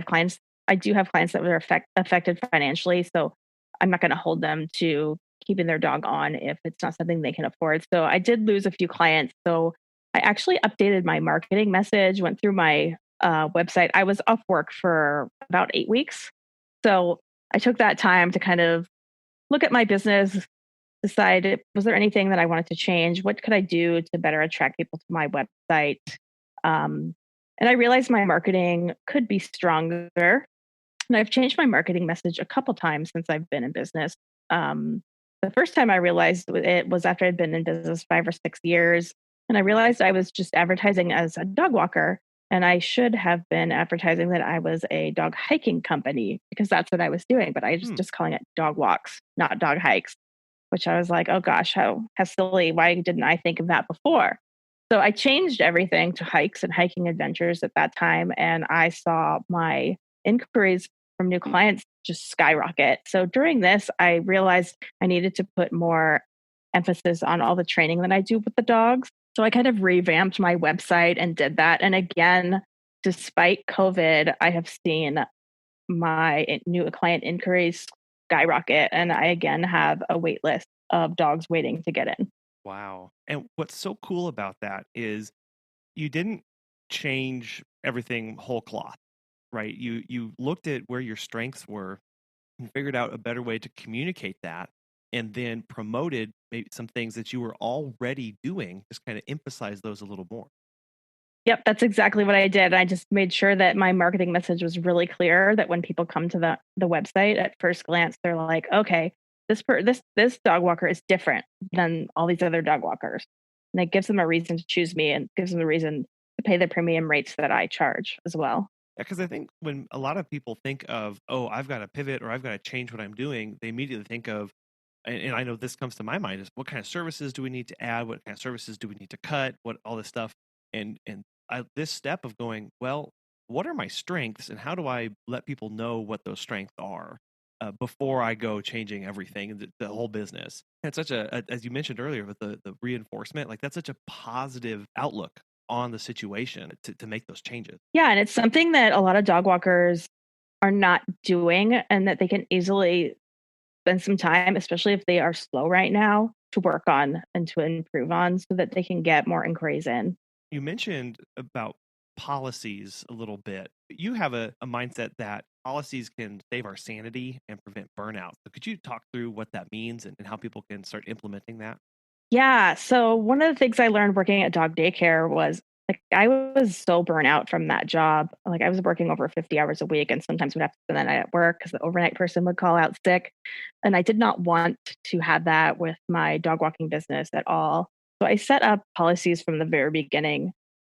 [SPEAKER 3] do have clients that were affected financially. So I'm not going to hold them to keeping their dog on if it's not something they can afford. So I did lose a few clients. So I actually updated my marketing message, went through my website. I was off work for about 8 weeks. So I took that time to kind of look at my business, decide, was there anything that I wanted to change? What could I do to better attract people to my website? Um, and I realized my marketing could be stronger. And I've changed my marketing message a couple times since I've been in business. The first time I realized it was after I'd been in business 5 or 6 years. And I realized I was just advertising as a dog walker. And I should have been advertising that I was a dog hiking company, because that's what I was doing. But I was
[SPEAKER 1] Hmm.
[SPEAKER 3] just calling it dog walks, not dog hikes, which I was like, oh gosh, how silly. Why didn't I think of that before? So I changed everything to hikes and hiking adventures at that time. And I saw my inquiries from new clients just skyrocket. So during this, I realized I needed to put more emphasis on all the training that I do with the dogs. So I kind of revamped my website and did that. And again, despite COVID, I have seen my new client inquiries skyrocket, and I again have a wait list of dogs waiting to get in.
[SPEAKER 1] Wow. And what's so cool about that is you didn't change everything whole cloth, right? You looked at where your strengths were and figured out a better way to communicate that, and then promoted maybe some things that you were already doing, just kind of emphasize those a little more.
[SPEAKER 3] Yep, that's exactly what I did. I just made sure that my marketing message was really clear, that when people come to the website at first glance, they're like, okay, this dog walker is different than all these other dog walkers. And it gives them a reason to choose me, and gives them a reason to pay the premium rates that I charge as well.
[SPEAKER 1] Because I think when a lot of people think of, oh, I've got to pivot or I've got to change what I'm doing, they immediately think of, and I know this comes to my mind, is what kind of services do we need to add? What kind of services do we need to cut? What all this stuff, and this step of going, well, what are my strengths, and how do I let people know what those strengths are before I go changing everything, the whole business? And it's such as you mentioned earlier with the reinforcement, like that's such a positive outlook on the situation to make those changes.
[SPEAKER 3] Yeah, and it's something that a lot of dog walkers are not doing, and that they can easily spend some time, especially if they are slow right now, to work on and to improve on so that they can get more inquiries in.
[SPEAKER 1] You mentioned about policies a little bit. You have a mindset that policies can save our sanity and prevent burnout. So could you talk through what that means and how people can start implementing that?
[SPEAKER 3] Yeah. So one of the things I learned working at dog daycare was, like, I was so burnt out from that job. Like, I was working over 50 hours a week, and sometimes would have to spend the night at work because the overnight person would call out sick. And I did not want to have that with my dog walking business at all. So I set up policies from the very beginning.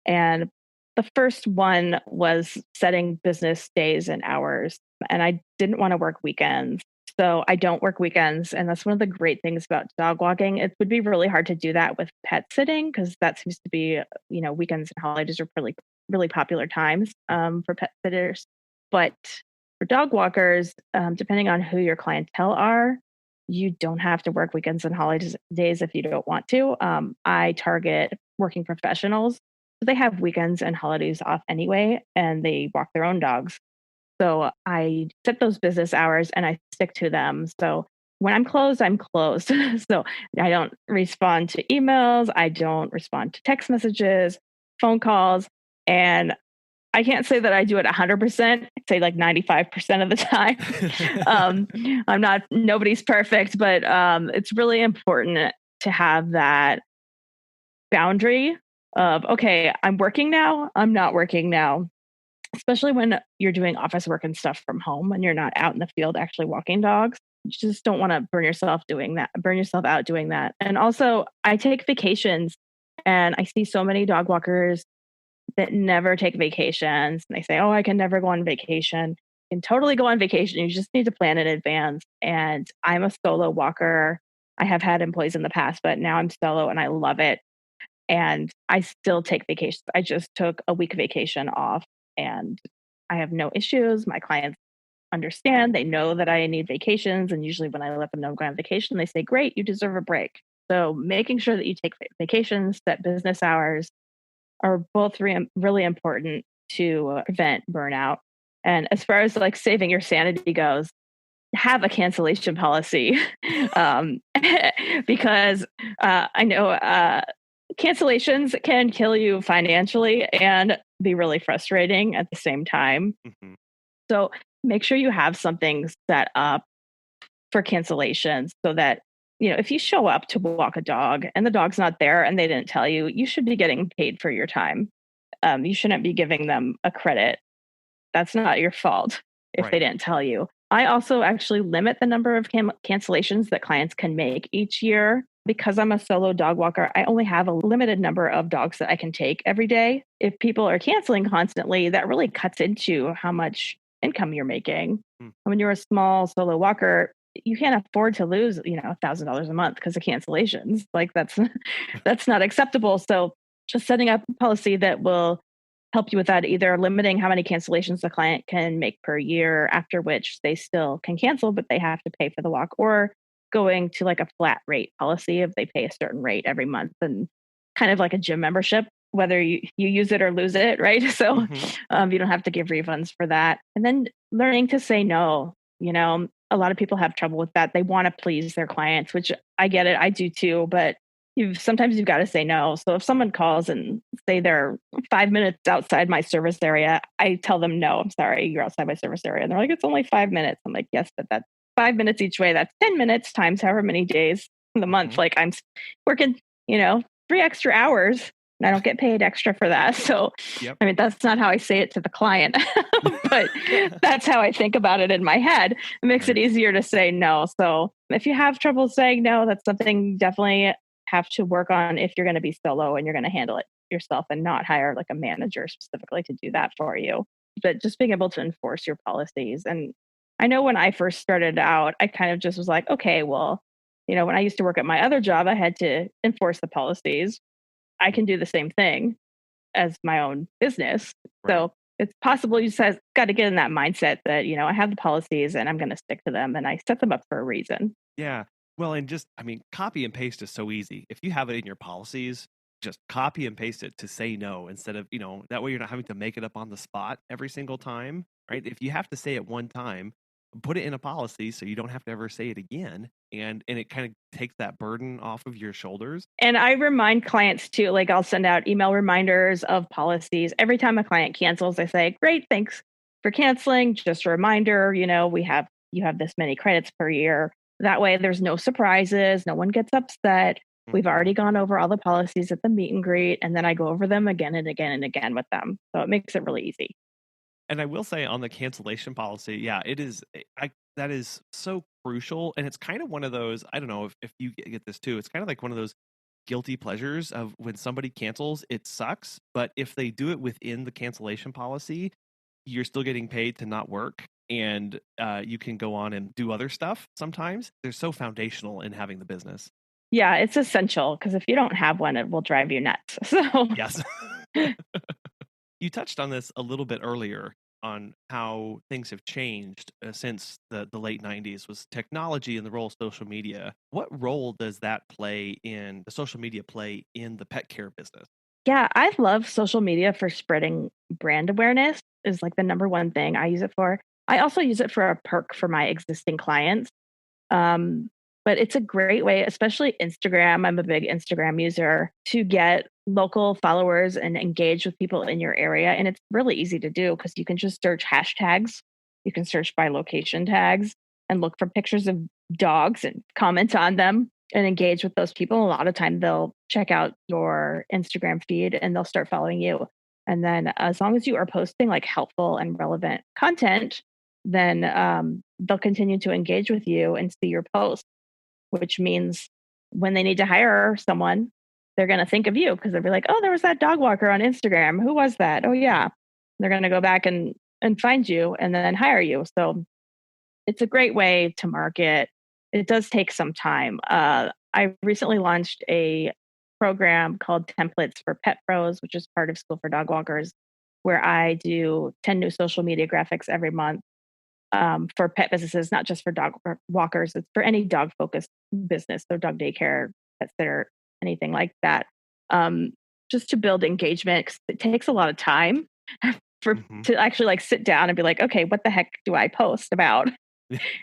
[SPEAKER 3] And The first one was setting business days and hours, and I didn't want to work weekends. So I don't work weekends. And that's one of the great things about dog walking. It would be really hard to do that with pet sitting because that seems to be, weekends and holidays are really, really popular times for pet sitters. But for dog walkers, depending on who your clientele are, you don't have to work weekends and holidays days if you don't want to. I target working professionals. So they have weekends and holidays off anyway, and they walk their own dogs. So I set those business hours and I stick to them. So when I'm closed, I'm closed. So I don't respond to emails. I don't respond to text messages, phone calls. And I can't say that I do it 100%. I'd say like 95% of the time. Nobody's perfect, but it's really important to have that boundary of, okay, I'm working now, I'm not working now, especially when you're doing office work and stuff from home and you're not out in the field actually walking dogs. You just don't want to burn yourself out doing that. And also, I take vacations, and I see so many dog walkers that never take vacations. And they say, oh, I can never go on vacation. You can totally go on vacation. You just need to plan in advance. And I'm a solo walker. I have had employees in the past, but now I'm solo and I love it. And I still take vacations. I just took a week vacation off and I have no issues. My clients understand. They know that I need vacations. And usually when I let them know I'm going on vacation, they say, great, you deserve a break. So making sure that you take vacations, set business hours are both really important to prevent burnout. And as far as like saving your sanity goes, have a cancellation policy because I know cancellations can kill you financially and be really frustrating at the same time. Mm-hmm. So make sure you have something set up for cancellations so that, if you show up to walk a dog and the dog's not there and they didn't tell you, you should be getting paid for your time. You shouldn't be giving them a credit. That's not your fault if they didn't tell you. I also actually limit the number of cancellations that clients can make each year. Because I'm a solo dog walker, I only have a limited number of dogs that I can take every day. If people are canceling constantly, that really cuts into how much income you're making. When you're a small solo walker, you can't afford to lose, $1,000 a month because of cancellations. Like that's not acceptable. So just setting up a policy that will help you with that, either limiting how many cancellations the client can make per year, after which they still can cancel, but they have to pay for the walk, or going to like a flat rate policy if they pay a certain rate every month, and kind of like a gym membership, whether you use it or lose it, right? So you don't have to give refunds for that. And then learning to say no. A lot of people have trouble with that. They want to please their clients, which I get it. I do too, but sometimes you've got to say no. So if someone calls and say they're 5 minutes outside my service area, I tell them, no, I'm sorry, you're outside my service area. And they're like, it's only 5 minutes. I'm like, yes, but that's 5 minutes each way. That's 10 minutes times however many days in the month. Like I'm working, 3 extra hours and I don't get paid extra for that. So, I mean, that's not how I say it to the client, but that's how I think about it in my head. It makes it easier to say no. So if you have trouble saying no, that's something you definitely have to work on if you're going to be solo and you're going to handle it yourself and not hire like a manager specifically to do that for you. But just being able to enforce your policies. And I know when I first started out, I kind of just was like, okay, well, when I used to work at my other job, I had to enforce the policies. I can do the same thing as my own business. Right. So it's possible you just got to get in that mindset that, I have the policies and I'm going to stick to them and I set them up for a reason.
[SPEAKER 1] Yeah. Well, and copy and paste is so easy. If you have it in your policies, just copy and paste it to say no instead of, that way you're not having to make it up on the spot every single time, right? If you have to say it one time, put it in a policy so you don't have to ever say it again. And it kind of takes that burden off of your shoulders. And
[SPEAKER 3] I remind clients too, like I'll send out email reminders of policies. Every time a client cancels, I say, great, thanks for canceling. Just a reminder, you have this many credits per year. That way there's no surprises. No one gets upset. We've already gone over all the policies at the meet and greet. And then I go over them again and again and again with them. So it makes it really easy.
[SPEAKER 1] And I will say on the cancellation policy, it is, that is so crucial. And it's kind of one of those, I don't know if you get this too. It's kind of like one of those guilty pleasures of when somebody cancels, it sucks. But if they do it within the cancellation policy, you're still getting paid to not work. And you can go on and do other stuff sometimes. They're so foundational in having the business.
[SPEAKER 3] Yeah, it's essential because if you don't have one, it will drive you nuts. So
[SPEAKER 1] Yes. You touched on this a little bit earlier on how things have changed since the late 90s was technology and the role of social media. What role does that play in the social media play in the pet care business?
[SPEAKER 3] yeah, I love social media for spreading brand awareness is like the number one thing I use it for. I also use it for a perk for my existing clients. Um, but it's a great way, especially Instagram. I'm a big Instagram user to get local followers and engage with people in your area. And it's really easy to do because you can just search hashtags. You can search by location tags and look for pictures of dogs and comment on them and engage with those people. A lot of time they'll check out your Instagram feed and they'll start following you. And then as long as you are posting like helpful and relevant content, then they'll continue to engage with you and see your posts, which means when they need to hire someone, they're going to think of you because they'll be like, oh, there was that dog walker on Instagram. Who was that? Oh, yeah. They're going to go back and find you and then hire you. So it's a great way to market. It does take some time. I recently launched a program called Templates for Pet Pros, which is part of School for Dog Walkers, where I do 10 new social media graphics every month for pet businesses, not just for dog walkers. It's for any dog focused business, so dog daycare, pet sitter, anything like that. Just to build engagement, 'cause it takes a lot of time to actually like sit down and be like, okay, what the heck do I post about?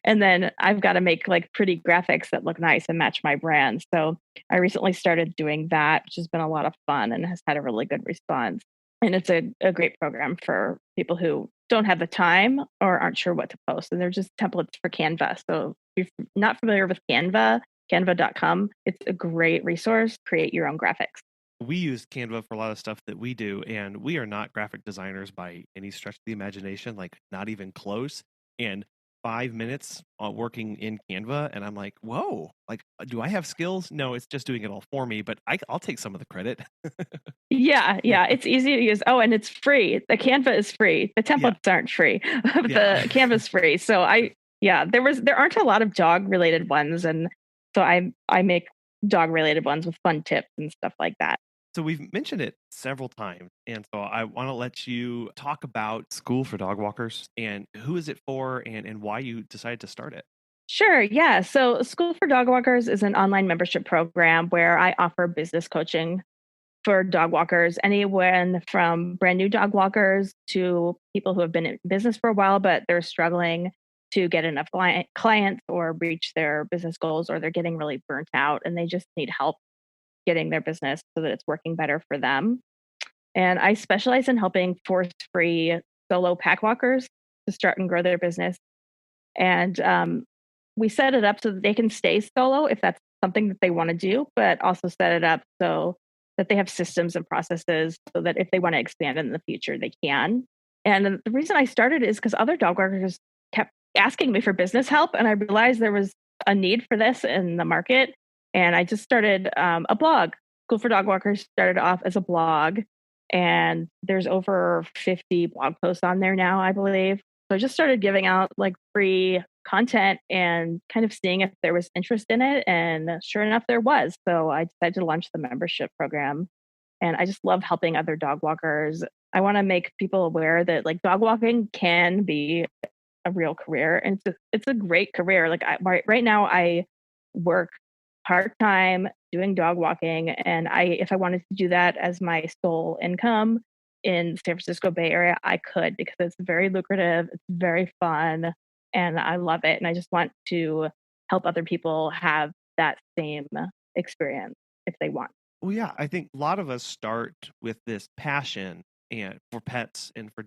[SPEAKER 3] And then I've got to make like pretty graphics that look nice and match my brand. So I recently started doing that, which has been a lot of fun and has had a really good response. And it's a great program for people who don't have the time or aren't sure what to post. And they're just templates for Canva. So if you're not familiar with Canva, canva.com, it's a great resource. Create your own graphics.
[SPEAKER 1] We use Canva for a lot of stuff that we do, and we are not graphic designers by any stretch of the imagination, like not even close. And 5 minutes working in Canva, and I'm like, whoa, like, do I have skills? No, it's just doing it all for me, but I'll take some of the credit.
[SPEAKER 3] Yeah, it's easy to use. Oh, and it's free. The Canva is free. The templates aren't free. The Canva's free. So there aren't a lot of dog related ones, and so I make dog related ones with fun tips and stuff like that.
[SPEAKER 1] So we've mentioned it several times, and so I want to let you talk about School for Dog Walkers and who is it for and why you decided to start it.
[SPEAKER 3] Sure. Yeah. So School for Dog Walkers is an online membership program where I offer business coaching for dog walkers, anyone from brand new dog walkers to people who have been in business for a while, but they're struggling to get enough clients or reach their business goals, or they're getting really burnt out and they just need help getting their business so that it's working better for them. And I specialize in helping force-free solo pack walkers to start and grow their business. And we set it up so that they can stay solo if that's something that they want to do, but also set it up so that they have systems and processes so that if they want to expand in the future, they can. And the reason I started is because other dog walkers kept asking me for business help. And I realized there was a need for this in the market. And I just started a blog. School for Dog Walkers started off as a blog. And there's over 50 blog posts on there now, I believe. So I just started giving out like free content and kind of seeing if there was interest in it. And sure enough, there was. So I decided to launch the membership program. And I just love helping other dog walkers. I want to make people aware that like dog walking can be a real career. And it's a great career. Like right now I work part-time doing dog walking. And if I wanted to do that as my sole income in San Francisco Bay Area, I could, because it's very lucrative, it's very fun, and I love it. And I just want to help other people have that same experience if they want.
[SPEAKER 1] Well, yeah, I think a lot of us start with this passion and for pets and for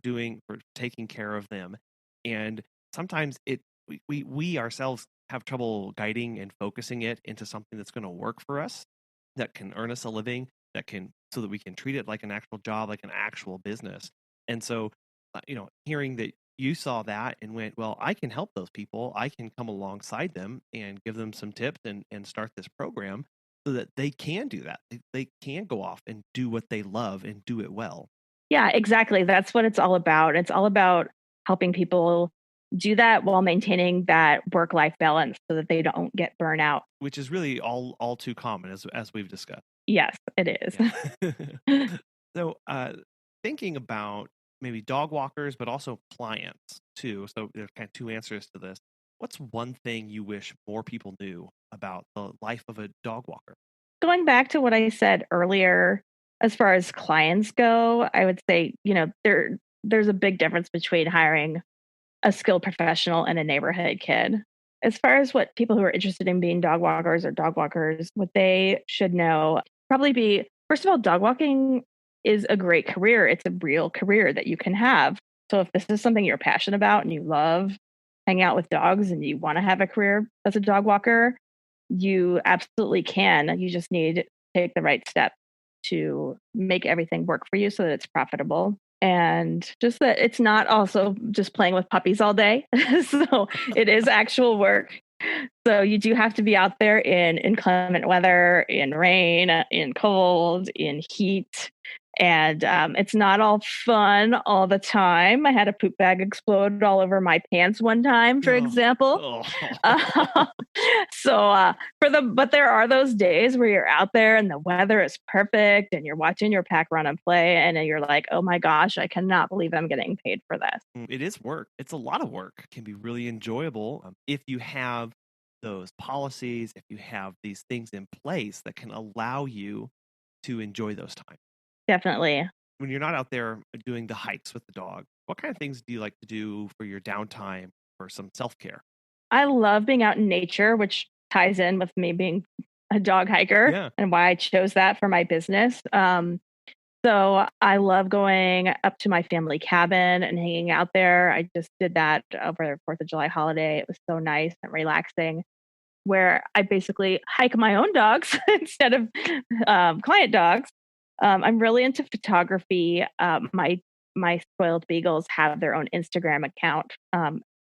[SPEAKER 1] taking care of them. And sometimes we ourselves have trouble guiding and focusing it into something that's going to work for us, that can earn us a living, so that we can treat it like an actual job, like an actual business. And so, hearing that you saw that and went, well, I can help those people. I can come alongside them and give them some tips and start this program. so that they can do that. They can go off and do what they love and do it well.
[SPEAKER 3] Yeah, exactly. That's what it's all about. It's all about helping people do that while maintaining that work-life balance so that they don't get burnout.
[SPEAKER 1] Which is really all too common, as we've discussed.
[SPEAKER 3] Yes, it is.
[SPEAKER 1] Yeah. So thinking about maybe dog walkers, but also clients too. So there's kind of two answers to this. What's one thing you wish more people knew about the life of a dog walker?
[SPEAKER 3] Going back to what I said earlier, as far as clients go, I would say, there's a big difference between hiring a skilled professional and a neighborhood kid. As far as what people who are interested in being dog walkers or dog walkers, what they should know probably be, first of all, dog walking is a great career. It's a real career that you can have. So if this is something you're passionate about and you love hanging out with dogs and you want to have a career as a dog walker, you absolutely can. You just need to take the right step to make everything work for you so that it's profitable. And just that it's not also just playing with puppies all day. So it is actual work. So you do have to be out there in inclement weather, in rain, in cold, in heat. And it's not all fun all the time. I had a poop bag explode all over my pants one time, for example. But there are those days where you're out there and the weather is perfect and you're watching your pack run and play and you're like, oh my gosh, I cannot believe I'm getting paid for this.
[SPEAKER 1] It is work. It's a lot of work. It can be really enjoyable if you have those policies, if you have these things in place that can allow you to enjoy those times.
[SPEAKER 3] Definitely.
[SPEAKER 1] When you're not out there doing the hikes with the dog, what kind of things do you like to do for your downtime for some self-care?
[SPEAKER 3] I love being out in nature, which ties in with me being a dog hiker and why I chose that for my business. So I love going up to my family cabin and hanging out there. I just did that over the 4th of July holiday. It was so nice and relaxing, where I basically hike my own dogs instead of client dogs. I'm really into photography. My spoiled beagles have their own Instagram account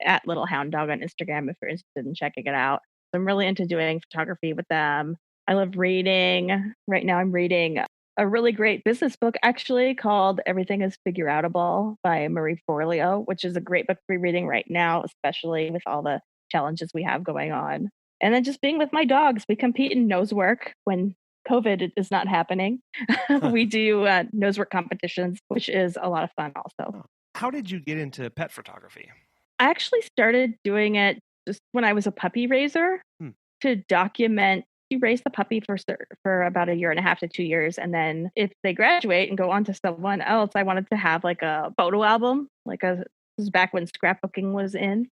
[SPEAKER 3] at Little Hound Dog on Instagram if you're interested in checking it out. So I'm really into doing photography with them. I love reading. Right now I'm reading a really great business book actually called Everything is Figure Outable by Marie Forleo, which is a great book to be reading right now, especially with all the challenges we have going on. And then just being with my dogs. We compete in nose work when COVID is not happening. We do nose work competitions, which is a lot of fun also.
[SPEAKER 1] How did you get into pet photography?
[SPEAKER 3] I actually started doing it just when I was a puppy raiser to document. You raise the puppy for about 1.5 to 2 years. And then if they graduate and go on to someone else, I wanted to have like a photo album, this was back when scrapbooking was in.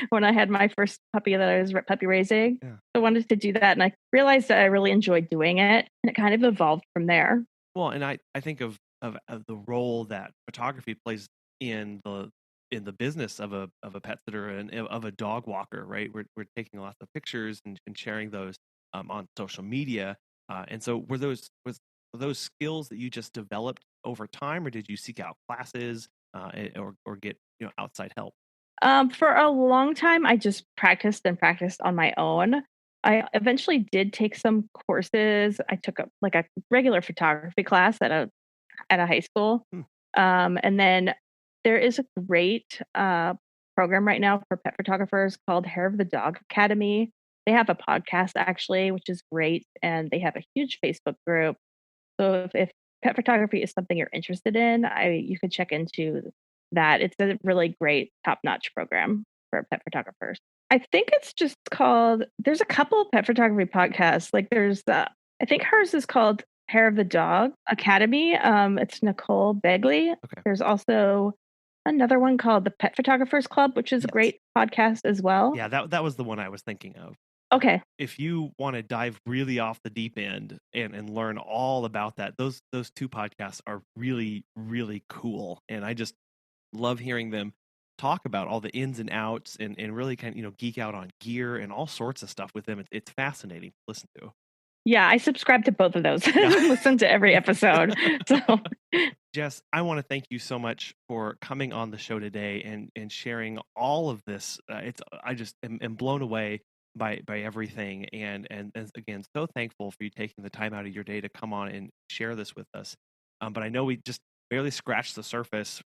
[SPEAKER 3] When I had my first puppy that I was puppy raising. Yeah. I wanted to do that. And I realized that I really enjoyed doing it. And it kind of evolved from there.
[SPEAKER 1] Well, and I think of the role that photography plays in the business of a pet sitter and of a dog walker, right? We're taking lots of pictures and sharing those on social media. And so were those skills that you just developed over time, or did you seek out classes or get outside help?
[SPEAKER 3] For a long time, I just practiced on my own. I eventually did take some courses. I took a regular photography class at a high school. And then there is a great program right now for pet photographers called Hair of the Dog Academy. They have a podcast actually, which is great. And they have a huge Facebook group. So if pet photography is something you're interested in, you could check into that. It's a really great top-notch program for pet photographers. I think it's just called, there's a couple of pet photography podcasts. I think hers is called Hair of the Dog Academy. It's Nicole Begley. Okay. There's also another one called the Pet Photographers Club, which is a great podcast as well.
[SPEAKER 1] Yeah, that was the one I was thinking of.
[SPEAKER 3] Okay.
[SPEAKER 1] If you want to dive really off the deep end and learn all about that, those two podcasts are really, really cool. And I just love hearing them talk about all the ins and outs and really kind of geek out on gear and all sorts of stuff with them. It's fascinating to listen to.
[SPEAKER 3] Yeah, I subscribe to both of those. Listen to every episode. So,
[SPEAKER 1] Jess, I want to thank you so much for coming on the show today and sharing all of this. I just am blown away by everything. And again, so thankful for you taking the time out of your day to come on and share this with us. But I know we just barely scratched the surface,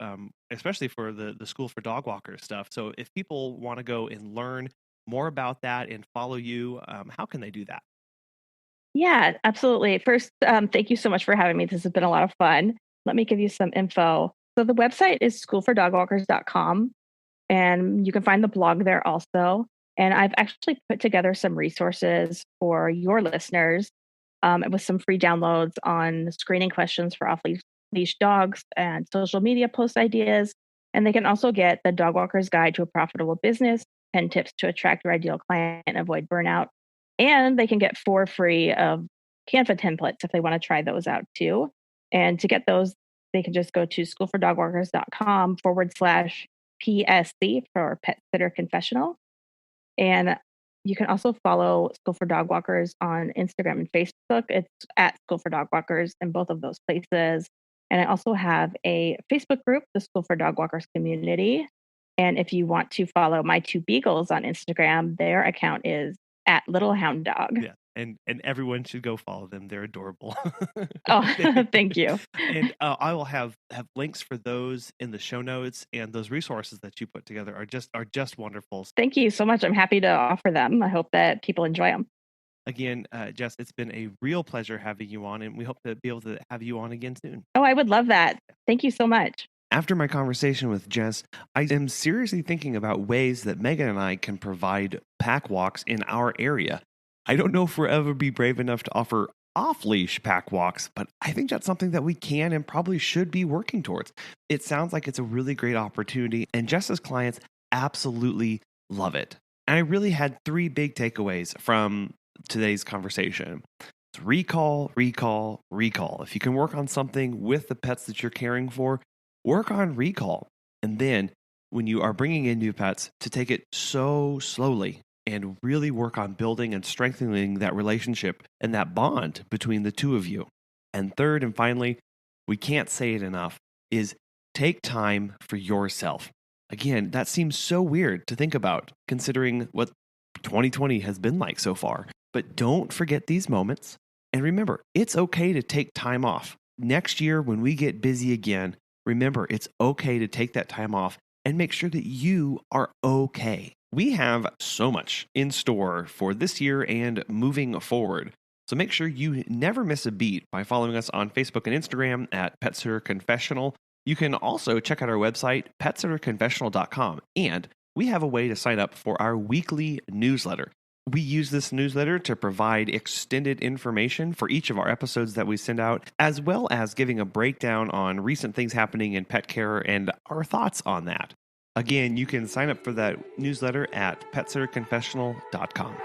[SPEAKER 1] especially for the School for Dog Walkers stuff. So if people want to go and learn more about that and follow you, how can they do that?
[SPEAKER 3] Yeah, absolutely. First, thank you so much for having me. This has been a lot of fun. Let me give you some info. So the website is schoolfordogwalkers.com, and you can find the blog there also. And I've actually put together some resources for your listeners with some free downloads on screening questions for off-leash dogs and social media post ideas. And they can also get the Dog Walker's Guide to a Profitable Business, 10 tips to attract your ideal client and avoid burnout. And they can get 4 free of Canva templates if they want to try those out too. And to get those, they can just go to schoolfordogwalkers.com/PSC for Pet Sitter Confessional. And you can also follow School for Dog Walkers on Instagram and Facebook. It's at School for Dog Walkers in both of those places. And I also have a Facebook group, the School for Dog Walkers community. And if you want to follow my 2 beagles on Instagram, their account is at Little Hound Dog.
[SPEAKER 1] Yeah. And everyone should go follow them. They're adorable.
[SPEAKER 3] Oh, thank you.
[SPEAKER 1] And I will have links for those in the show notes, and those resources that you put together are just wonderful.
[SPEAKER 3] Thank you so much. I'm happy to offer them. I hope that people enjoy them.
[SPEAKER 1] Again, Jess, it's been a real pleasure having you on, and we hope to be able to have you on again soon.
[SPEAKER 3] Oh, I would love that. Thank you so much.
[SPEAKER 1] After my conversation with Jess, I am seriously thinking about ways that Megan and I can provide pack walks in our area. I don't know if we'll ever be brave enough to offer off-leash pack walks, but I think that's something that we can and probably should be working towards. It sounds like it's a really great opportunity, and Jess's clients absolutely love it. And I really had 3 big takeaways from today's conversation. It's recall, recall, recall. If you can work on something with the pets that you're caring for, work on recall. And then when you are bringing in new pets, to take it so slowly and really work on building and strengthening that relationship and that bond between the two of you. And third and finally, we can't say it enough, is take time for yourself. Again, that seems so weird to think about considering what 2020 has been like so far. But don't forget these moments. And remember, it's okay to take time off. Next year, when we get busy again, remember, it's okay to take that time off and make sure that you are okay. We have so much in store for this year and moving forward. So make sure you never miss a beat by following us on Facebook and Instagram at Pet Sitter Confessional. You can also check out our website, petsitterconfessional.com. And we have a way to sign up for our weekly newsletter. We use this newsletter to provide extended information for each of our episodes that we send out, as well as giving a breakdown on recent things happening in pet care and our thoughts on that. Again, you can sign up for that newsletter at petsitterconfessional.com.